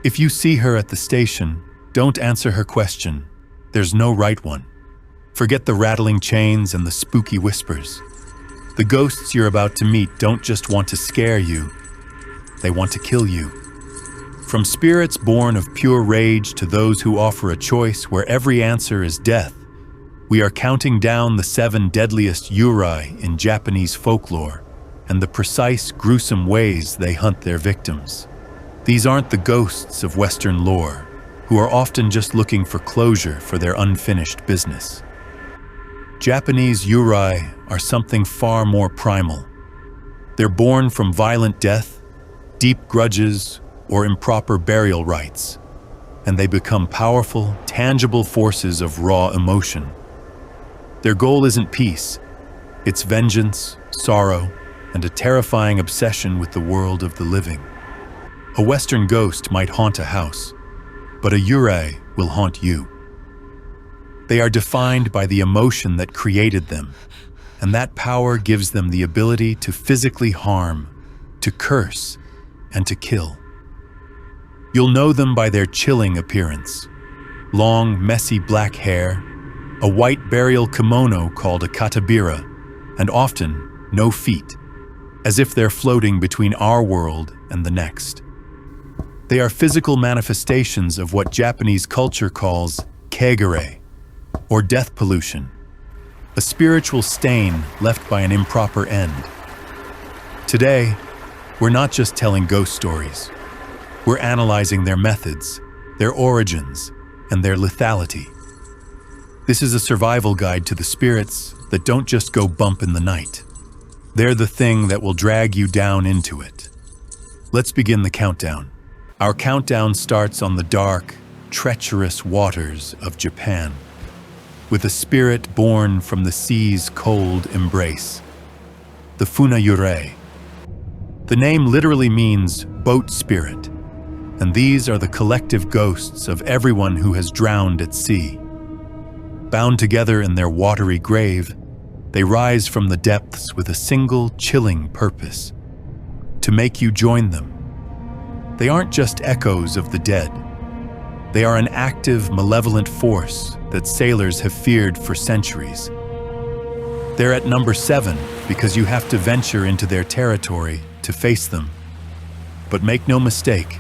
If you see her at the station, don't answer her question. There's no right one. Forget the rattling chains and the spooky whispers. The ghosts you're about to meet don't just want to scare you, they want to kill you. From spirits born of pure rage to those who offer a choice where every answer is death, we are counting down the 7 deadliest Yurei in Japanese folklore and the precise, gruesome ways they hunt their victims. These aren't the ghosts of Western lore, who are often just looking for closure for their unfinished business. Japanese Yurei are something far more primal. They're born from violent death, deep grudges, or improper burial rites, and they become powerful, tangible forces of raw emotion. Their goal isn't peace, it's vengeance, sorrow, and a terrifying obsession with the world of the living. A Western ghost might haunt a house, but a Yurei will haunt you. They are defined by the emotion that created them, and that power gives them the ability to physically harm, to curse, and to kill. You'll know them by their chilling appearance. Long, messy black hair, a white burial kimono called a katabira, and often no feet, as if they're floating between our world and the next. They are physical manifestations of what Japanese culture calls kegare, or death pollution, a spiritual stain left by an improper end. Today, we're not just telling ghost stories. We're analyzing their methods, their origins, and their lethality. This is a survival guide to the spirits that don't just go bump in the night. They're the thing that will drag you down into it. Let's begin the countdown. Our countdown starts on the dark, treacherous waters of Japan, with a spirit born from the sea's cold embrace, the Funayurei. The name literally means boat spirit, and these are the collective ghosts of everyone who has drowned at sea. Bound together in their watery grave, they rise from the depths with a single chilling purpose: to make you join them. They aren't just echoes of the dead. They are an active, malevolent force that sailors have feared for centuries. They're at number 7 because you have to venture into their territory to face them. But make no mistake,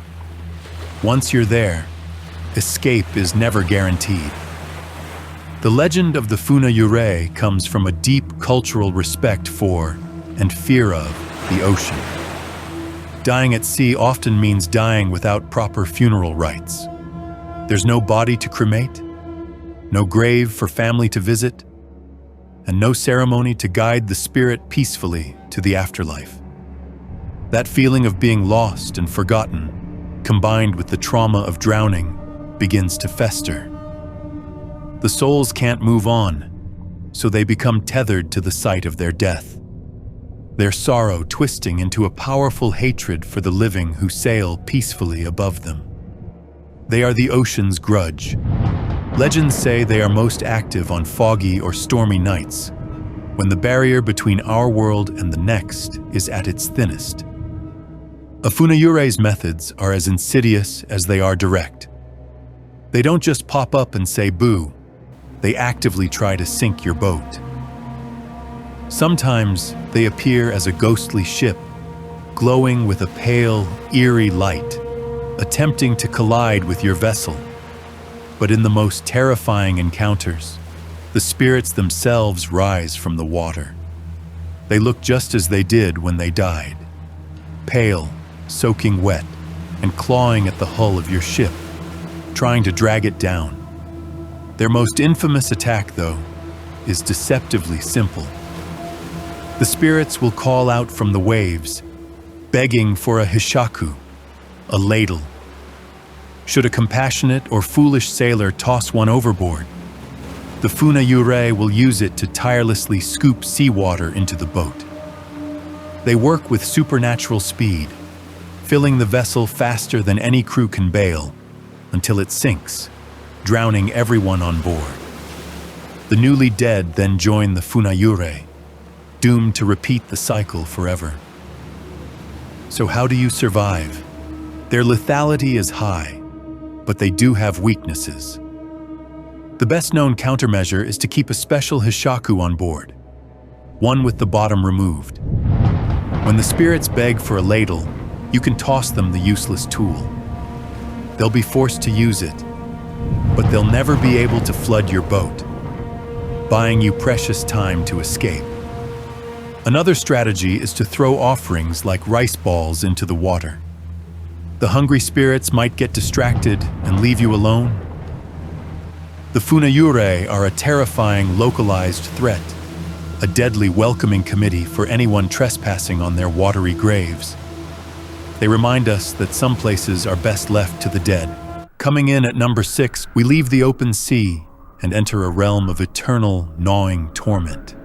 once you're there, escape is never guaranteed. The legend of the Funayurei comes from a deep cultural respect for and fear of the ocean. Dying at sea often means dying without proper funeral rites. There's no body to cremate, no grave for family to visit, and no ceremony to guide the spirit peacefully to the afterlife. That feeling of being lost and forgotten, combined with the trauma of drowning, begins to fester. The souls can't move on, so they become tethered to the site of their death, their sorrow twisting into a powerful hatred for the living who sail peacefully above them. They are the ocean's grudge. Legends say they are most active on foggy or stormy nights, when the barrier between our world and the next is at its thinnest. A Funayurei's methods are as insidious as they are direct. They don't just pop up and say boo, they actively try to sink your boat. Sometimes they appear as a ghostly ship, glowing with a pale, eerie light, attempting to collide with your vessel. But in the most terrifying encounters, the spirits themselves rise from the water. They look just as they did when they died, pale, soaking wet, and clawing at the hull of your ship, trying to drag it down. Their most infamous attack, though, is deceptively simple. The spirits will call out from the waves, begging for a hishaku, a ladle. Should a compassionate or foolish sailor toss one overboard, the Funayurei will use it to tirelessly scoop seawater into the boat. They work with supernatural speed, filling the vessel faster than any crew can bail, until it sinks, drowning everyone on board. The newly dead then join the Funayurei, doomed to repeat the cycle forever. So how do you survive? Their lethality is high, but they do have weaknesses. The best-known countermeasure is to keep a special hishaku on board, one with the bottom removed. When the spirits beg for a ladle, you can toss them the useless tool. They'll be forced to use it, but they'll never be able to flood your boat, buying you precious time to escape. Another strategy is to throw offerings like rice balls into the water. The hungry spirits might get distracted and leave you alone. The Funayurei are a terrifying localized threat, a deadly welcoming committee for anyone trespassing on their watery graves. They remind us that some places are best left to the dead. Coming in at number 6, we leave the open sea and enter a realm of eternal, gnawing torment.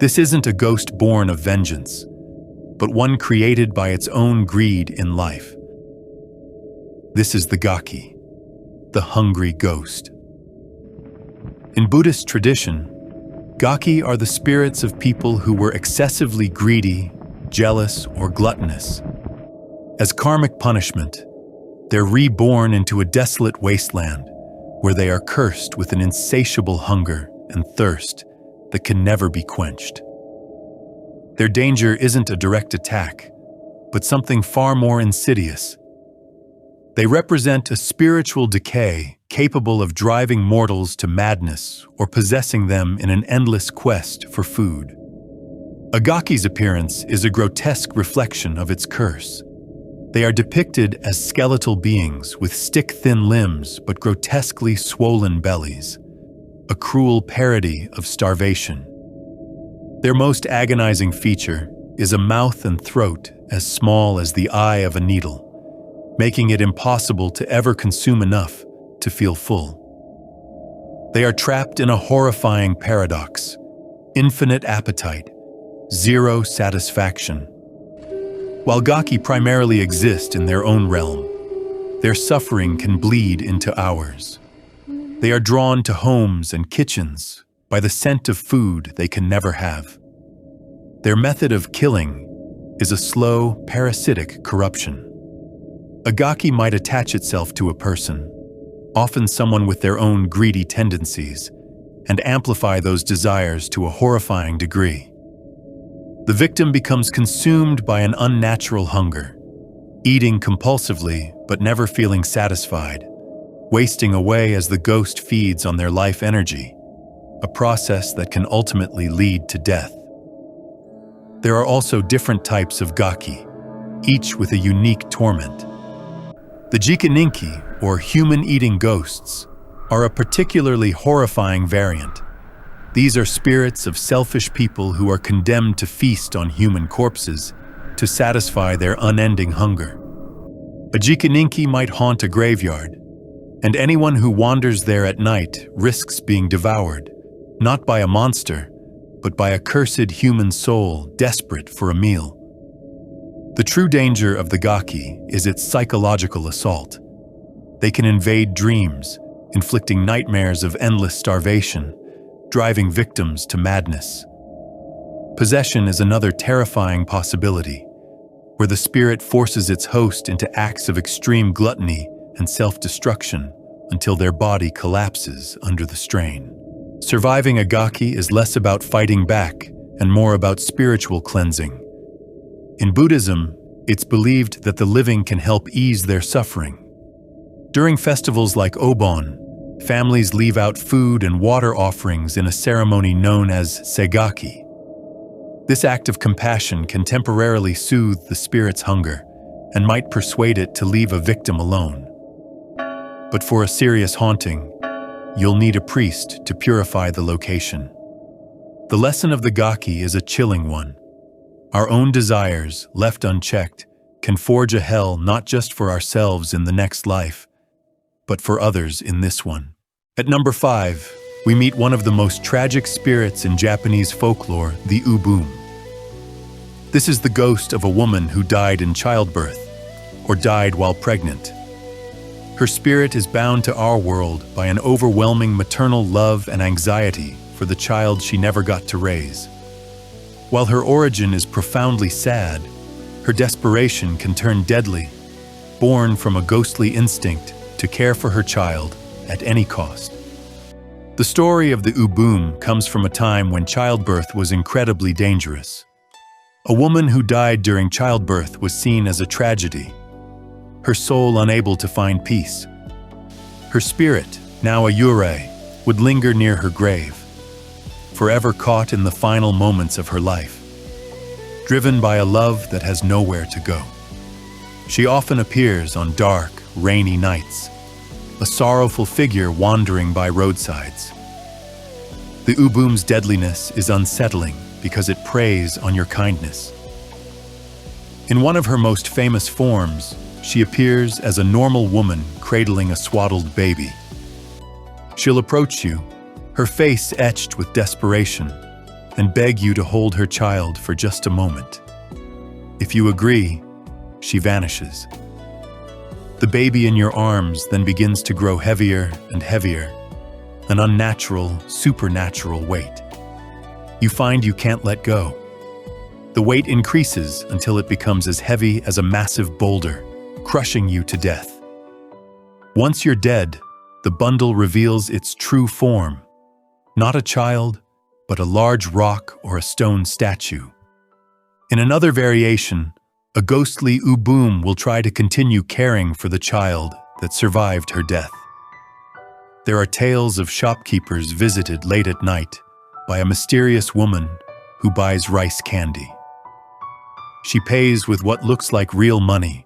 This isn't a ghost born of vengeance, but one created by its own greed in life. This is the Gaki, the hungry ghost. In Buddhist tradition, Gaki are the spirits of people who were excessively greedy, jealous, or gluttonous. As karmic punishment, they're reborn into a desolate wasteland where they are cursed with an insatiable hunger and thirst that can never be quenched. Their danger isn't a direct attack, but something far more insidious. They represent a spiritual decay capable of driving mortals to madness or possessing them in an endless quest for food. A Gaki's appearance is a grotesque reflection of its curse. They are depicted as skeletal beings with stick-thin limbs but grotesquely swollen bellies, a cruel parody of starvation. Their most agonizing feature is a mouth and throat as small as the eye of a needle, making it impossible to ever consume enough to feel full. They are trapped in a horrifying paradox: infinite appetite, zero satisfaction. While Gaki primarily exist in their own realm, their suffering can bleed into ours. They are drawn to homes and kitchens by the scent of food they can never have. Their method of killing is a slow, parasitic corruption. A Gaki might attach itself to a person, often someone with their own greedy tendencies, and amplify those desires to a horrifying degree. The victim becomes consumed by an unnatural hunger, eating compulsively but never feeling satisfied, wasting away as the ghost feeds on their life energy, a process that can ultimately lead to death. There are also different types of Gaki, each with a unique torment. The Jikaninki, or human-eating ghosts, are a particularly horrifying variant. These are spirits of selfish people who are condemned to feast on human corpses to satisfy their unending hunger. A Jikaninki might haunt a graveyard, and anyone who wanders there at night risks being devoured, not by a monster, but by a cursed human soul desperate for a meal. The true danger of the Gaki is its psychological assault. They can invade dreams, inflicting nightmares of endless starvation, driving victims to madness. Possession is another terrifying possibility, where the spirit forces its host into acts of extreme gluttony and self-destruction until their body collapses under the strain. Surviving a Gaki is less about fighting back and more about spiritual cleansing. In Buddhism, it's believed that the living can help ease their suffering. During festivals like Obon, families leave out food and water offerings in a ceremony known as Segaki. This act of compassion can temporarily soothe the spirit's hunger and might persuade it to leave a victim alone. But for a serious haunting, you'll need a priest to purify the location. The lesson of the Gaki is a chilling one. Our own desires, left unchecked, can forge a hell not just for ourselves in the next life, but for others in this one. At number 5, we meet one of the most tragic spirits in Japanese folklore, the Ubume. This is the ghost of a woman who died in childbirth, or died while pregnant. Her spirit is bound to our world by an overwhelming maternal love and anxiety for the child she never got to raise. While her origin is profoundly sad, her desperation can turn deadly born from a ghostly instinct to care for her child at any cost. The story of the Ubume comes from a time when childbirth was incredibly dangerous. A woman who died during childbirth was seen as a tragedy, her soul unable to find peace. Her spirit, now a Yurei, would linger near her grave, forever caught in the final moments of her life, driven by a love that has nowhere to go. She often appears on dark, rainy nights, a sorrowful figure wandering by roadsides. The Ubume's deadliness is unsettling because it preys on your kindness. In one of her most famous forms, she appears as a normal woman cradling a swaddled baby. She'll approach you, her face etched with desperation, and beg you to hold her child for just a moment. If you agree, she vanishes. The baby in your arms then begins to grow heavier and heavier, an unnatural, supernatural weight. You find you can't let go. The weight increases until it becomes as heavy as a massive boulder, crushing you to death. Once you're dead, the bundle reveals its true form, not a child, but a large rock or a stone statue. In another variation, a ghostly Ubume will try to continue caring for the child that survived her death. There are tales of shopkeepers visited late at night by a mysterious woman who buys rice candy. She pays with what looks like real money,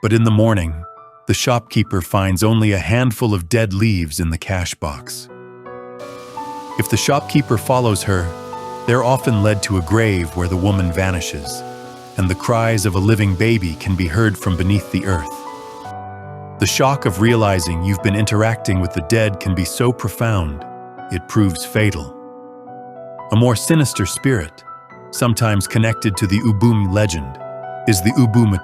but in the morning, the shopkeeper finds only a handful of dead leaves in the cash box. If the shopkeeper follows her, they're often led to a grave where the woman vanishes, and the cries of a living baby can be heard from beneath the earth. The shock of realizing you've been interacting with the dead can be so profound, it proves fatal. A more sinister spirit, sometimes connected to the Ubume legend, is the Ubume,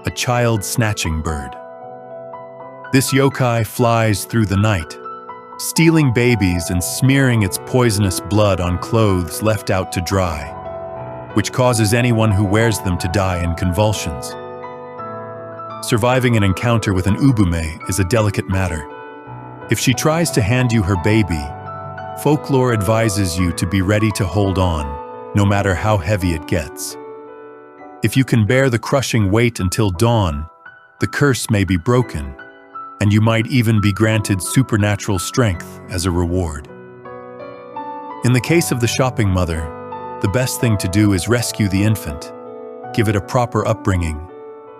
a child-snatching bird. This yokai flies through the night, stealing babies and smearing its poisonous blood on clothes left out to dry, which causes anyone who wears them to die in convulsions. Surviving an encounter with an Ubume is a delicate matter. If she tries to hand you her baby, Folklore advises you to be ready to hold on, no matter how heavy it gets. If you can bear the crushing weight until dawn, the curse may be broken, and you might even be granted supernatural strength as a reward. In the case of the shopping mother, the best thing to do is rescue the infant, give it a proper upbringing,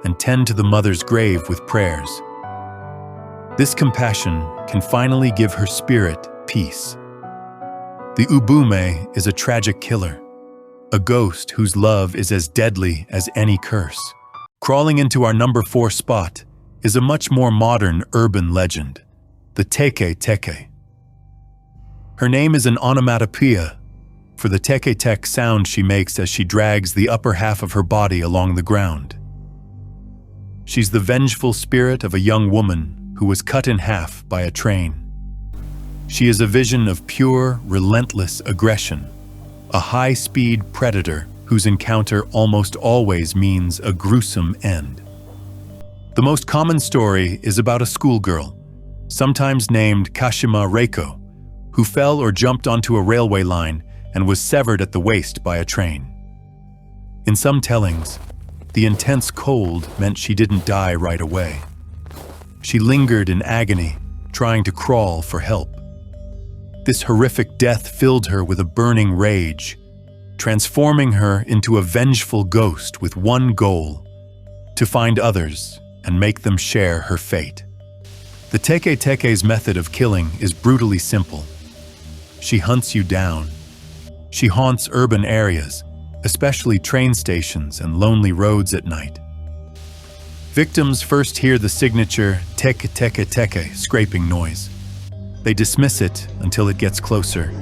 and tend to the mother's grave with prayers. This compassion can finally give her spirit peace. The Ubume is a tragic killer, a ghost whose love is as deadly as any curse. Crawling into our number 4 spot is a much more modern urban legend, the Teke. Her name is an onomatopoeia for the teke sound she makes as she drags the upper half of her body along the ground. She's the vengeful spirit of a young woman who was cut in half by a train. She is a vision of pure, relentless aggression, a high-speed predator whose encounter almost always means a gruesome end. The most common story is about a schoolgirl, sometimes named Kashima Reiko, who fell or jumped onto a railway line and was severed at the waist by a train. In some tellings, the intense cold meant she didn't die right away. She lingered in agony, trying to crawl for help. This horrific death filled her with a burning rage, transforming her into a vengeful ghost with one goal: to find others and make them share her fate. The Teke's method of killing is brutally simple. She hunts you down. She haunts urban areas, especially train stations and lonely roads at night. Victims first hear the signature teke scraping noise. They dismiss it until it gets closer,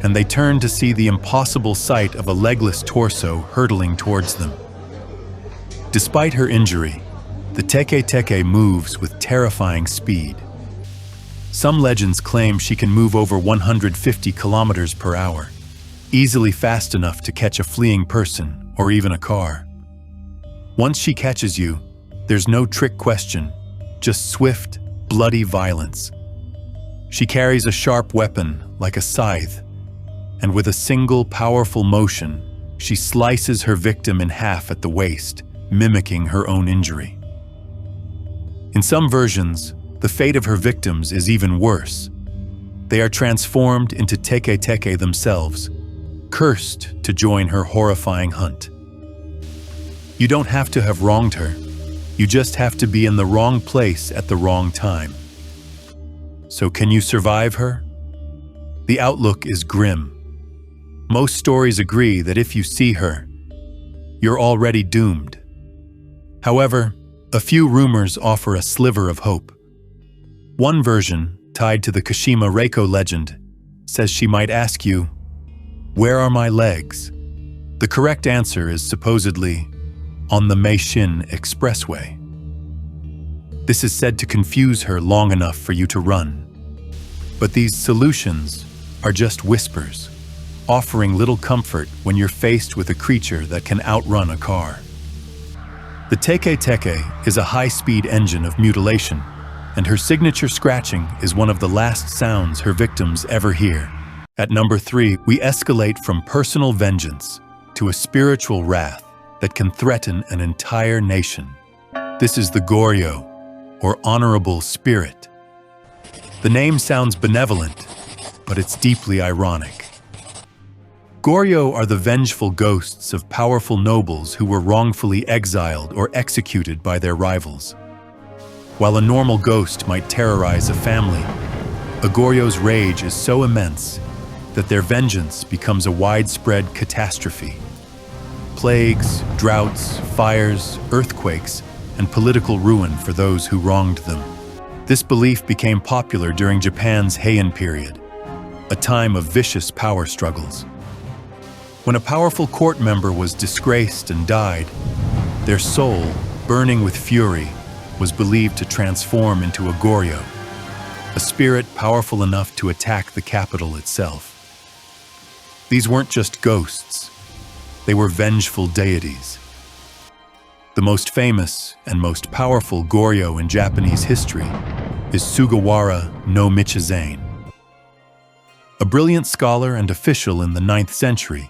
and they turn to see the impossible sight of a legless torso hurtling towards them. Despite her injury, the Teke moves with terrifying speed. Some legends claim she can move over 150 kilometers per hour, easily fast enough to catch a fleeing person or even a car. Once she catches you, There's no trick question, just swift, bloody violence. She carries a sharp weapon like a scythe, and with a single powerful motion, she slices her victim in half at the waist, mimicking her own injury. In some versions, the fate of her victims is even worse. They are transformed into Teke themselves, cursed to join her horrifying hunt. You don't have to have wronged her. You just have to be in the wrong place at the wrong time. So can you survive her? The outlook is grim. Most stories agree that if you see her, you're already doomed. However, a few rumors offer a sliver of hope. One version, tied to the Kashima Reiko legend, says she might ask you, "Where are my legs?" The correct answer is supposedly, "On the Meishin Expressway." This is said to confuse her long enough for you to run. But these solutions are just whispers, offering little comfort when you're faced with a creature that can outrun a car. The Teke is a high-speed engine of mutilation, and her signature scratching is one of the last sounds her victims ever hear. At number 3, we escalate from personal vengeance to a spiritual wrath that can threaten an entire nation. This is the Goryō, or honorable spirit. The name sounds benevolent, but it's deeply ironic. Goryō are the vengeful ghosts of powerful nobles who were wrongfully exiled or executed by their rivals. While a normal ghost might terrorize a family, a Goryō's rage is so immense that their vengeance becomes a widespread catastrophe. Plagues, droughts, fires, earthquakes, and political ruin for those who wronged them. This belief became popular during Japan's Heian period, a time of vicious power struggles. When a powerful court member was disgraced and died, their soul, burning with fury, was believed to transform into a Goryō, a spirit powerful enough to attack the capital itself. These weren't just ghosts, they were vengeful deities. The most famous and most powerful Goryō in Japanese history is Sugawara no Michizane. A brilliant scholar and official in the 9th century,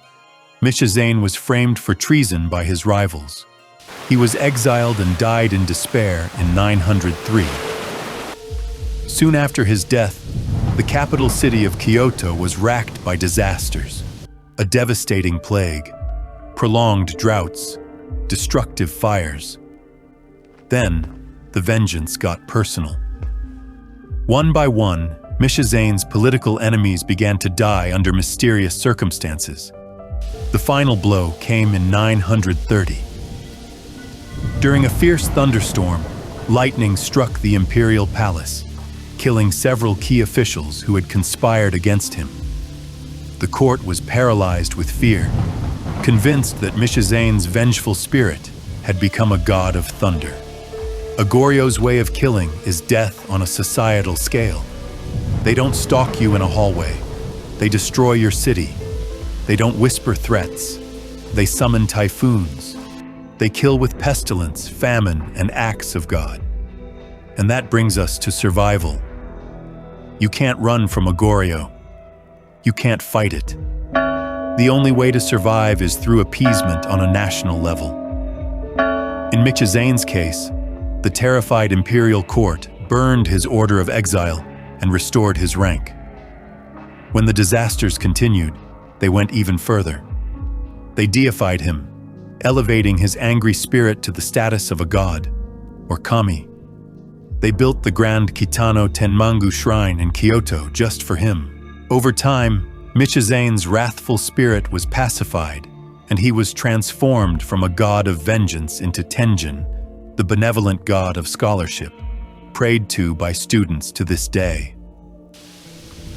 Michizane was framed for treason by his rivals. He was exiled and died in despair in 903. Soon after his death, the capital city of Kyoto was racked by disasters, a devastating plague, prolonged droughts, destructive fires. Then, the vengeance got personal. One by one, Michizane's political enemies began to die under mysterious circumstances. The final blow came in 930. During a fierce thunderstorm, lightning struck the imperial palace, killing several key officials who had conspired against him. The court was paralyzed with fear, convinced that Michizane's vengeful spirit had become a god of thunder. A Goryō's way of killing is death on a societal scale. They don't stalk you in a hallway. They destroy your city. They don't whisper threats. They summon typhoons. They kill with pestilence, famine, and acts of God. And that brings us to survival. You can't run from a Goryō. You can't fight it. The only way to survive is through appeasement on a national level. In Michizane's case, the terrified imperial court burned his order of exile and restored his rank. When the disasters continued, they went even further. They deified him, elevating his angry spirit to the status of a god, or kami. They built the grand Kitano Tenmangu shrine in Kyoto just for him. Over time, Michizane's wrathful spirit was pacified, and he was transformed from a god of vengeance into Tenjin, the benevolent god of scholarship, prayed to by students to this day.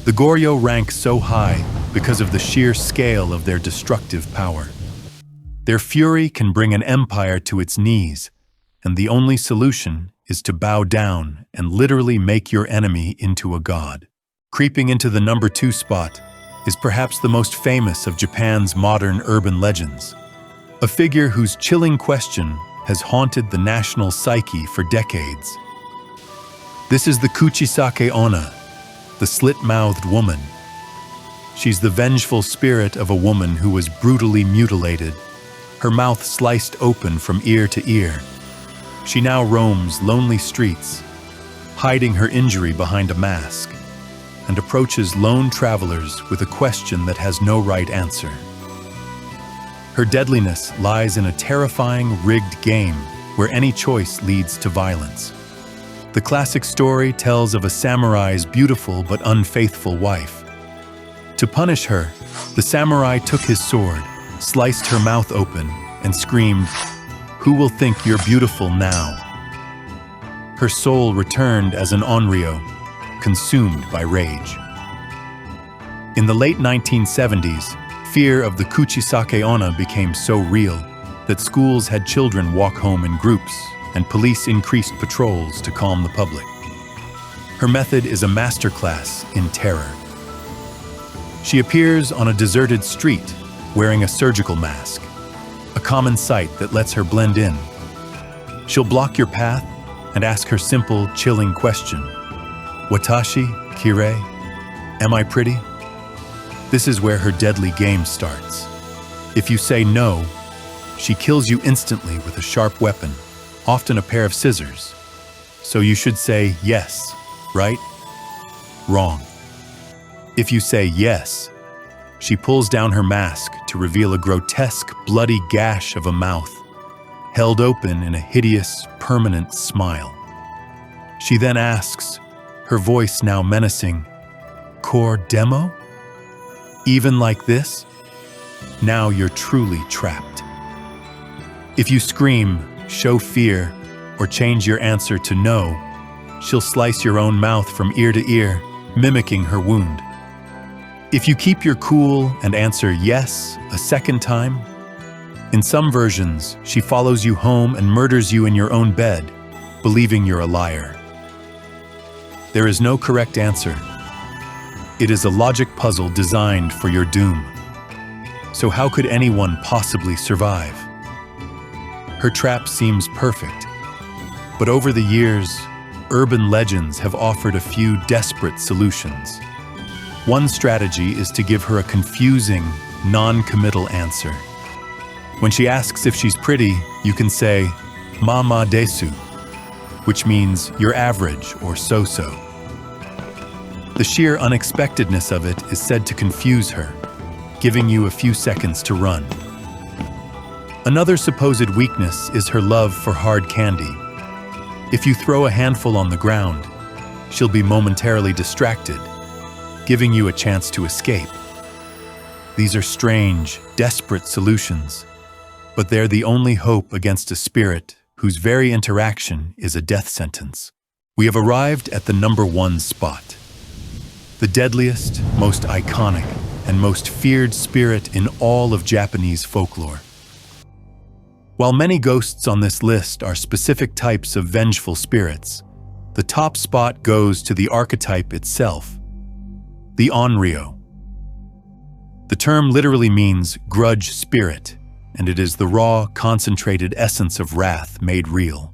The Goryō rank so high because of the sheer scale of their destructive power. Their fury can bring an empire to its knees, and the only solution is to bow down and literally make your enemy into a god. Creeping into the number 2 spot is perhaps the most famous of Japan's modern urban legends, a figure whose chilling question has haunted the national psyche for decades. This is the Kuchisake-onna, the slit-mouthed woman. She's the vengeful spirit of a woman who was brutally mutilated, her mouth sliced open from ear to ear. She now roams lonely streets, hiding her injury behind a mask, and approaches lone travelers with a question that has no right answer. Her deadliness lies in a terrifying, rigged game where any choice leads to violence. The classic story tells of a samurai's beautiful but unfaithful wife. To punish her, the samurai took his sword, sliced her mouth open, and screamed, "Who will think you're beautiful now?" Her soul returned as an Onryō, consumed by rage. In the late 1970s, fear of the Kuchisake-onna became so real that schools had children walk home in groups, and police increased patrols to calm the public. Her method is a masterclass in terror. She appears on a deserted street, wearing a surgical mask, a common sight that lets her blend in. She'll block your path and ask her simple, chilling question, "Watashi, Kirei? Am I pretty?" This is where her deadly game starts. If you say no, she kills you instantly with a sharp weapon, often a pair of scissors. So you should say yes, right? Wrong. If you say yes, she pulls down her mask to reveal a grotesque, bloody gash of a mouth, held open in a hideous, permanent smile. She then asks, her voice now menacing, "Core demo? Even like this? Now you're truly trapped." If you scream, show fear, or change your answer to no, she'll slice your own mouth from ear to ear, mimicking her wound. If you keep your cool and answer yes a second time, in some versions, she follows you home and murders you in your own bed, believing you're a liar. There is no correct answer. It is a logic puzzle designed for your doom. So how could anyone possibly survive? Her trap seems perfect, but over the years, urban legends have offered a few desperate solutions. One strategy is to give her a confusing, non-committal answer. When she asks if she's pretty, you can say, "Mama desu," which means you're average or so-so. The sheer unexpectedness of it is said to confuse her, giving you a few seconds to run. Another supposed weakness is her love for hard candy. If you throw a handful on the ground, she'll be momentarily distracted, giving you a chance to escape. These are strange, desperate solutions, but they're the only hope against a spirit whose very interaction is a death sentence. We have arrived at the number one spot. The deadliest, most iconic, and most feared spirit in all of Japanese folklore. While many ghosts on this list are specific types of vengeful spirits, the top spot goes to the archetype itself, the Onryō. The term literally means grudge spirit, and it is the raw, concentrated essence of wrath made real.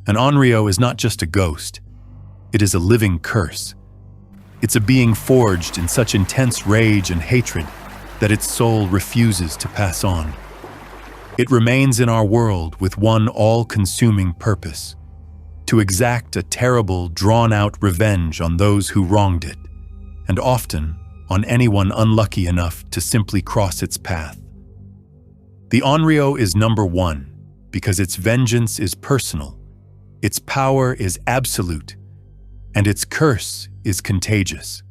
An Onryō is not just a ghost, it is a living curse. It's a being forged in such intense rage and hatred that its soul refuses to pass on. It remains in our world with one all-consuming purpose: to exact a terrible, drawn-out revenge on those who wronged it, and often on anyone unlucky enough to simply cross its path. The Onryō is number one because its vengeance is personal, its power is absolute, and its curse is contagious.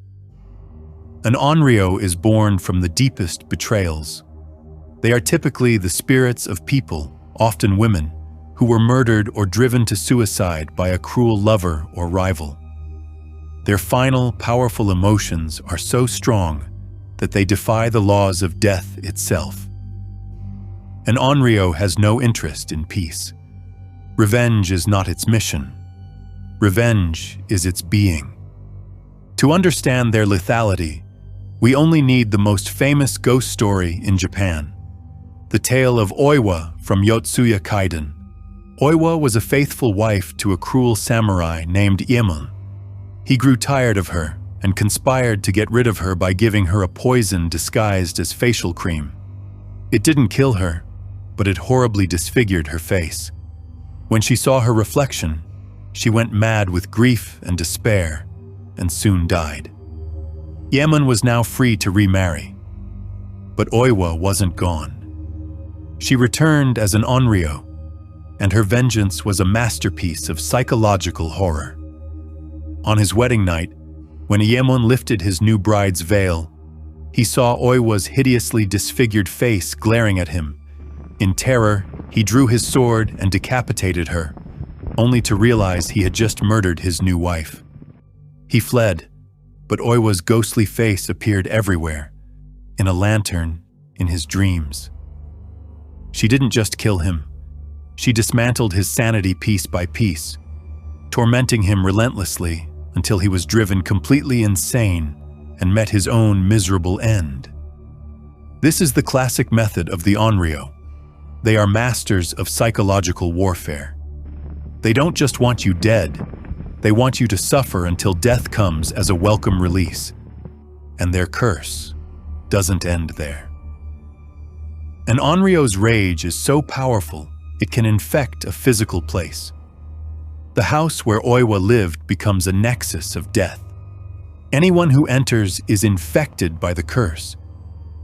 An Onryō is born from the deepest betrayals. They are typically the spirits of people, often women, who were murdered or driven to suicide by a cruel lover or rival. Their final, powerful emotions are so strong that they defy the laws of death itself. An Onryō has no interest in peace. Revenge is not its mission. Revenge is its being. To understand their lethality, we only need the most famous ghost story in Japan, the The tale of Onryō from Yotsuya Kaiden. Onryō was a faithful wife to a cruel samurai named Yurei. He grew tired of her and conspired to get rid of her by giving her a poison disguised as facial cream. It didn't kill her, but it horribly disfigured her face. When she saw her reflection, she went mad with grief and despair and soon died. Yurei was now free to remarry, but Onryō wasn't gone. She returned as an Onryō, and her vengeance was a masterpiece of psychological horror. On his wedding night, when Yurei lifted his new bride's veil, he saw Onryō's hideously disfigured face glaring at him. In terror, he drew his sword and decapitated her, only to realize he had just murdered his new wife. He fled, but Onryō's ghostly face appeared everywhere, in a lantern, in his dreams. She didn't just kill him. She dismantled his sanity piece by piece, tormenting him relentlessly until he was driven completely insane and met his own miserable end. This is the classic method of the Onryō. They are masters of psychological warfare. They don't just want you dead, they want you to suffer until death comes as a welcome release. And their curse doesn't end there. An Onryō's rage is so powerful, it can infect a physical place. The house where Onryō lived becomes a nexus of death. Anyone who enters is infected by the curse,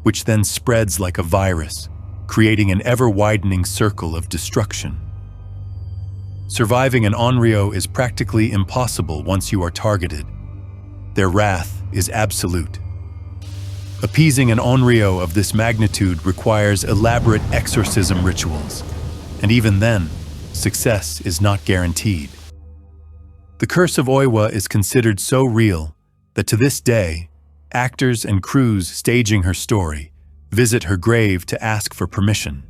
which then spreads like a virus, creating an ever-widening circle of destruction. Surviving an Onryō is practically impossible once you are targeted. Their wrath is absolute. Appeasing an Onryō of this magnitude requires elaborate exorcism rituals, and even then, success is not guaranteed. The curse of Onryō is considered so real that to this day, actors and crews staging her story visit her grave to ask for permission,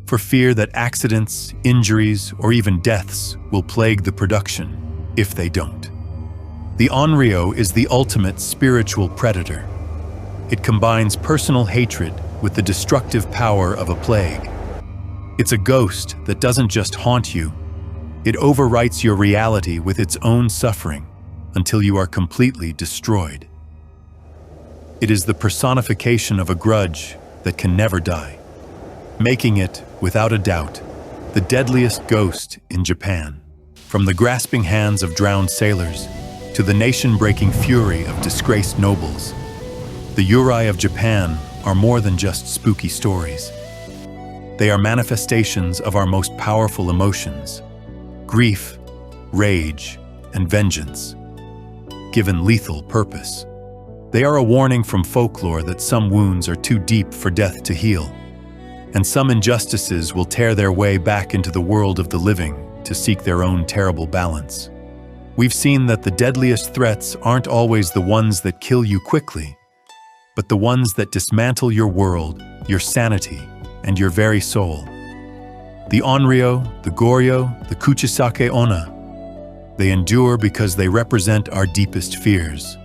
for fear that accidents, injuries, or even deaths will plague the production if they don't. The Onryō is the ultimate spiritual predator. It combines personal hatred with the destructive power of a plague. It's a ghost that doesn't just haunt you, it overwrites your reality with its own suffering until you are completely destroyed. It is the personification of a grudge that can never die, making it, without a doubt, the deadliest ghost in Japan. From the grasping hands of drowned sailors to the nation-breaking fury of disgraced nobles, the Yurei of Japan are more than just spooky stories. They are manifestations of our most powerful emotions: grief, rage, and vengeance, given lethal purpose. They are a warning from folklore that some wounds are too deep for death to heal, and some injustices will tear their way back into the world of the living to seek their own terrible balance. We've seen that the deadliest threats aren't always the ones that kill you quickly, but the ones that dismantle your world, your sanity, and your very soul. The Onryō, the Goryō, the Kuchisake-onna, they endure because they represent our deepest fears.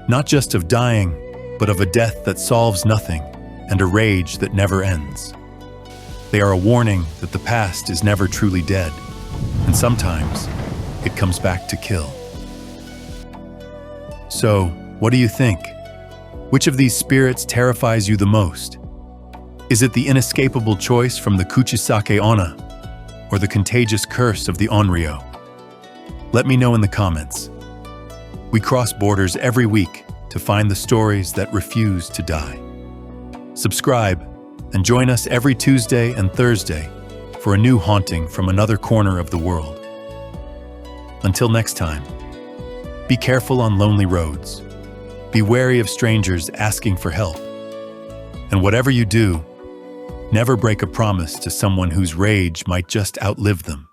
Not just of dying, but of a death that solves nothing and a rage that never ends. They are a warning that the past is never truly dead, and sometimes it comes back to kill. So, what do you think? Which of these spirits terrifies you the most? Is it the inescapable choice from the Kuchisake-onna or the contagious curse of the Onryō? Let me know in the comments. We cross borders every week to find the stories that refuse to die. Subscribe and join us every Tuesday and Thursday for a new haunting from another corner of the world. Until next time, be careful on lonely roads. Be wary of strangers asking for help. And whatever you do, never break a promise to someone whose rage might just outlive them.